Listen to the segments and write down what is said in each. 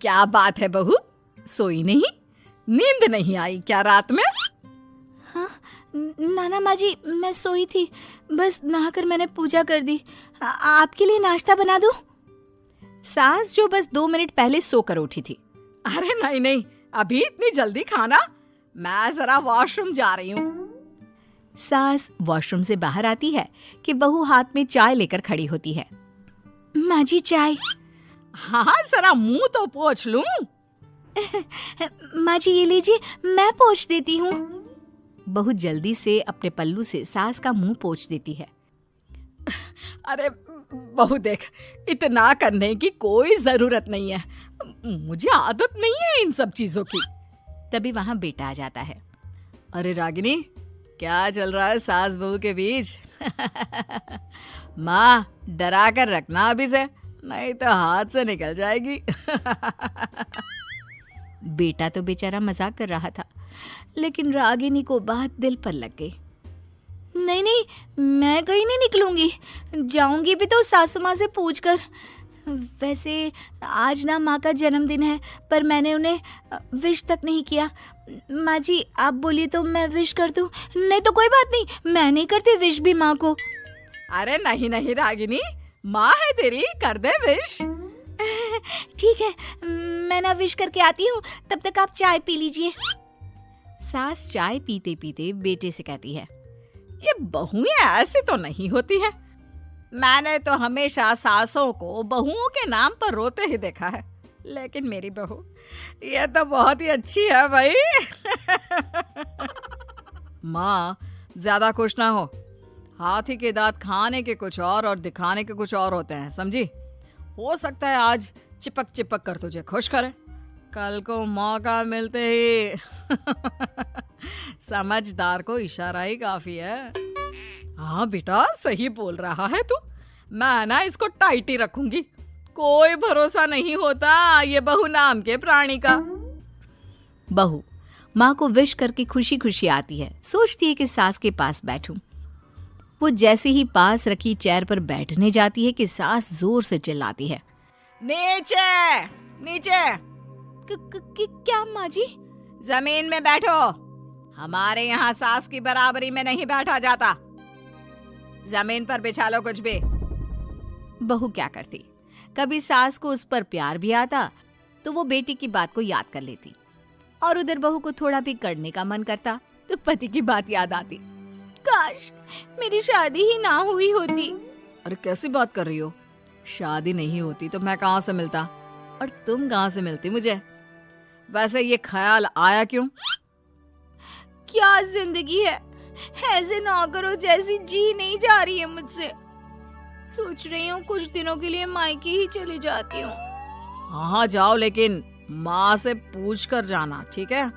क्या बात है बहू, सोई नहीं? नींद नहीं आई क्या रात में? हाँ नाना माँ जी, मैं सोई थी, बस नहाकर मैंने पूजा कर दी। आपके लिए नाश्ता बना दूं? सास जो बस 2 मिनट पहले सोकर उठी थी। अरे नहीं नहीं, अभी इतनी जल्दी खाना? मैं जरा वॉशरूम जा रही हूँ। सास वॉशरूम से बाहर आती है कि बहू हाथ में चाय लेकर खड़ी होती है। माँ जी चाय। हाँ जरा मुंह तो पोंछ लूं। माँ जी ये लीजिए, मैं पोंछ देती हूँ। बहू जल्दी से अपने पल्लू से सास का मुंह पोंछ देती है। अरे बहू देख, इतना करने की कोई जरूरत नहीं है, मुझे आदत नहीं है इन सब चीजों की। तभी वहां बेटा आ जाता है। अरे रागिनी, क्या चल रहा है सास बहू के बीच? माँ डरा कर रखना अभी से, नहीं तो हाथ से निकल जाएगी। बेटा तो बेचारा मजाक कर रहा था, लेकिन रागिनी को बात दिल पर लग गई। नहीं नहीं, मैं कहीं नहीं निकलूंगी, जाऊंगी भी तो सासू माँ से पूछकर। वैसे आज ना माँ का जन्मदिन है, पर मैंने उन्हें विश तक नहीं किया। माँ जी आप बोलिए तो मैं विश कर दूं? नहीं तो कोई बात नहीं, मैं नहीं करती विश भी माँ को। अरे नहीं नहीं रागिनी, माँ है तेरी, कर दे विश। ठीक है, मैं ना विश करके आती हूँ, तब तक आप चाय पी लीजिए। सास चाय पीते पीते बेटे से कहती है, ये बहुएं ऐसी तो नहीं होती है। मैंने तो हमेशा सासों को बहुओं के नाम पर रोते ही देखा है, लेकिन मेरी बहू ये तो बहुत ही अच्छी है भाई। माँ ज्यादा खुश ना हो, हाथी के दांत खाने के कुछ और दिखाने के कुछ और होते हैं, समझी? हो सकता है आज चिपक चिपक कर तुझे खुश करे, कल को मौका मिलते ही समझदार को इशारा ही काफी है। हाँ बेटा सही बोल रहा है तू, मैं ना इसको टाइट ही रखूंगी, कोई भरोसा नहीं होता ये बहू नाम के प्राणी का। बहू माँ को विश करके खुशी खुशी आती है, सोचती है कि सास के पास बैठूं। वो जैसे ही पास रखी चेयर पर बैठने जाती है कि सास जोर से चिल्लाती है, नीचे नीचे। क्या माँ जी? जमीन में बैठो, हमारे यहाँ सास की बराबरी में नहीं बैठा जाता, जमीन पर बिछा लो कुछ भी। बहू क्या करती, कभी सास को उस पर प्यार भी आता तो वो बेटी की बात को याद कर लेती, और उधर बहू को थोड़ा भी करने का मन करता तो पति की बात याद आती। काश मेरी शादी ही ना हुई होती। अरे कैसी बात कर रही हो, शादी नहीं होती तो मैं कहाँ से मिलता और तुम कहाँ से मिलती मुझे? वैसे ये ख्याल आया क्यों? क्या जिंदगी है, ऐसे नौकरों जैसी जी नहीं जा रही है मुझसे। सोच रही हूँ कुछ दिनों के लिए मायके ही चली जाती हूँ। हाँ जाओ, लेकिन माँ से पूछ कर जाना, ठीक है?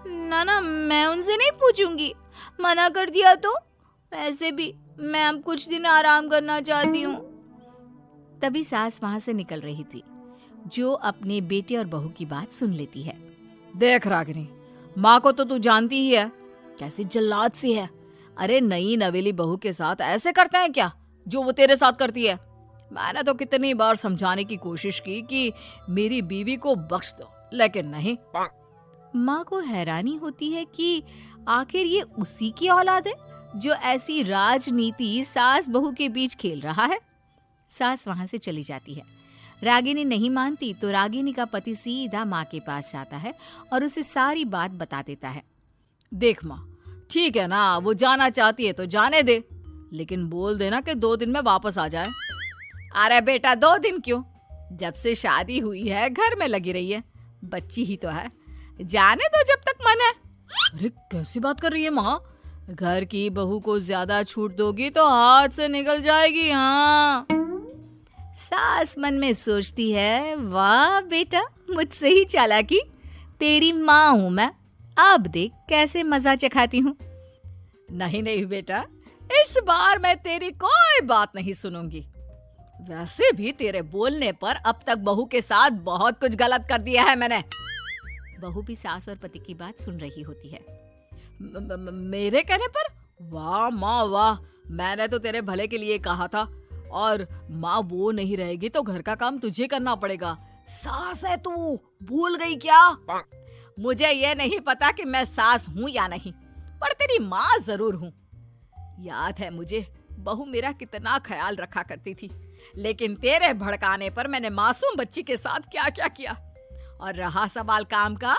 ना मैं उनसे नहीं पूछूंगी, मना कर दिया तो। वैसे भी मैं अब कुछ दिन आराम करना चाहती हूँ। तभी सास वहां से निकल रही थी, जो अपने बेटे और बहू की बात सुन लेती है। देख रागिनी, माँ को तो तू जानती ही है, कैसी जल्लाद सी है। अरे नई नवेली बहू के साथ ऐसे करते हैं क्या जो वो तेरे साथ करती है? मैंने तो कितनी बार समझाने की कोशिश की कि मेरी बीवी को बख्श दो, लेकिन नहीं। माँ को हैरानी होती है कि आखिर ये उसी की औलाद है जो ऐसी राजनीति सास बहू के बीच खेल रहा है। सास वहां से चली जाती है। रागिनी नहीं मानती तो रागिनी का पति सीधा माँ के पास जाता है और उसे सारी बात बता देता है। देख माँ, ठीक है ना, वो जाना चाहती है तो जाने दे, लेकिन बोल देना कि 2 दिन में वापस आ जाए। अरे बेटा 2 दिन क्यों, जब से शादी हुई है घर में लगी रही है, बच्ची ही तो है, जाने दो जब तक मन है। अरे कैसी बात कर रही है माँ, घर की बहू को ज्यादा छूट दोगी तो हाथ से निकल जाएगी। हाँ, सास मन में सोचती है, वाह बेटा मुझसे ही चालाकी, तेरी माँ हूं मैं, अब देख कैसे मजा चखाती हूँ। नहीं नहीं बेटा, इस बार मैं तेरी कोई बात नहीं सुनूंगी। वैसे भी तेरे बोलने पर अब तक बहू के साथ बहुत कुछ गलत कर दिया है मैंने। बहू भी सास और पति की बात सुन रही होती है। मेरे कहने पर? वाह माँ वाह, मैंने तो तेरे भले के लिए कहा था, और माँ वो नहीं रहेगी तो घर का काम तुझे करना पड़ेगा, सास है तू, भूल गई क्या? मुझे ये नहीं पता कि मैं सास हूँ या नहीं, पर तेरी माँ जरूर हूँ। याद है मुझे बहू मेरा कितना ख्याल रखा करती थी, लेकिन तेरे भड़काने पर मैंने मासूम बच्ची के साथ क्या क्या किया। और रहा सवाल काम का,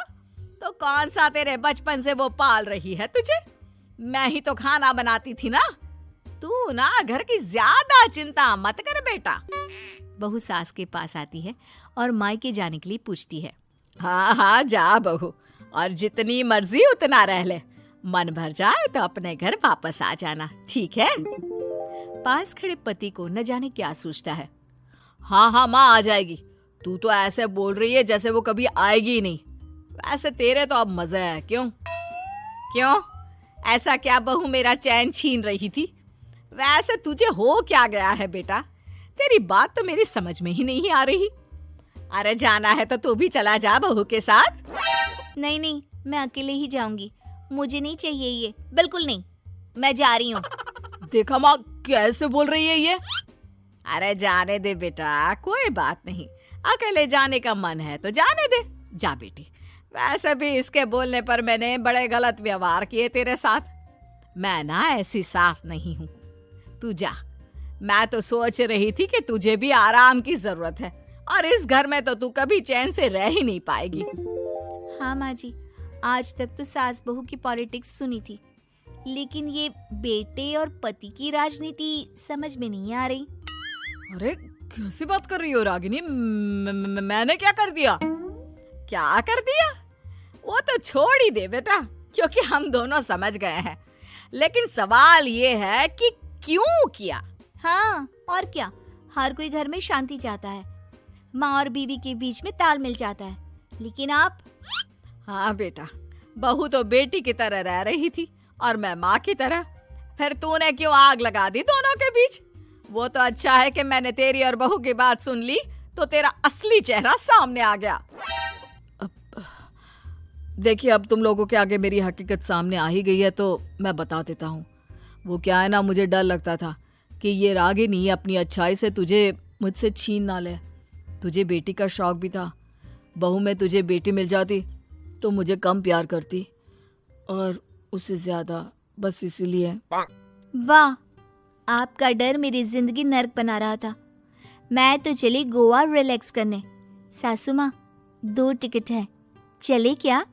तो कौन सा तेरे बचपन से वो पाल रही है तुझे? मैं ही तो खाना बनाती थी ना। तू ना घर की ज्यादा चिंता मत कर बेटा। बहू सास के पास आती है और मायके जाने के लिए पूछती है। हाँ हाँ जा बहू, और जितनी मर्जी उतना रह ले, मन भर जाए तो अपने घर वापस आ जाना, ठीक है? पास खड़े पति को न जाने क्या सोचता है। हाँ हाँ माँ आ जाएगी, तू तो ऐसे बोल रही है जैसे वो कभी आएगी ही नहीं। वैसे तेरे तो अब मजे है। क्यों क्यों ऐसा क्या बहू मेरा चैन छीन रही थी? वैसे तुझे हो क्या गया है बेटा? तेरी बात तो मेरी समझ में ही नहीं आ रही। अरे जाना है तो तू भी चला जा बहू के साथ। नहीं नहीं, मैं अकेले ही जाऊंगी, मुझे नहीं चाहिए ये, बिल्कुल नहीं, मैं जा रही हूँ। देखा माँ कैसे बोल रही है ये। अरे जाने दे बेटा, कोई बात नहीं, अकेले जाने का मन है तो जाने दे, जा बेटी। वैसे भी इसके बोलने पर मैंने बड़े गलत व्यवहार किए तेरे साथ। मैं ना ऐसी सास नहीं हूँ, तू जा। मैं तो सोच रही थी कि तुझे भी आराम की जरूरत है, और इस घर में तो तू कभी चैन से रह ही नहीं पाएगी। हाँ माँ जी, आज तक तो सास बहू की पॉलिटिक्स सुनी थी, लेकिन ये बेटे और पति की राजनीति समझ में नहीं आ रही। अरे कैसी बात कर रही हो रागिनी? मैंने क्या कर दिया? क्या कर दिया? वो तो छोड़ ही दे बेटा, क्योंकि हम दोनों समझ गए हैं। लेकिन सवाल ये है कि क्यों किया? हाँ और क्या, हर कोई घर में शांति चाहता है, माँ और बीवी के बीच में तालमेल चाहता है, लेकिन आप? हाँ बेटा, बहू तो बेटी की तरह रह रही थी और मैं माँ की तरह। फिर तूने क्यों आग लगा दी दोनों के बीच? वो तो अच्छा है कि मैंने तेरी और बहू की बात सुन ली, तो तेरा असली चेहरा सामने आ गया। देखिए, अब तुम लोगों के आगे मेरी हकीकत सामने आ ही गई है तो मैं बता देता हूँ। वो क्या है ना, मुझे डर लगता था कि ये रागिनी अपनी अच्छाई से तुझे मुझसे छीन ना ले। तुझे बेटी का शौक भी था, बहू में तुझे बेटी मिल जाती तो मुझे कम प्यार करती, और उससे ज्यादा, बस इसीलिए। वाह, आपका डर मेरी जिंदगी नर्क बना रहा था। मैं तो चली गोवा रिलैक्स करने। सासू माँ, 2 टिकट है, चले क्या?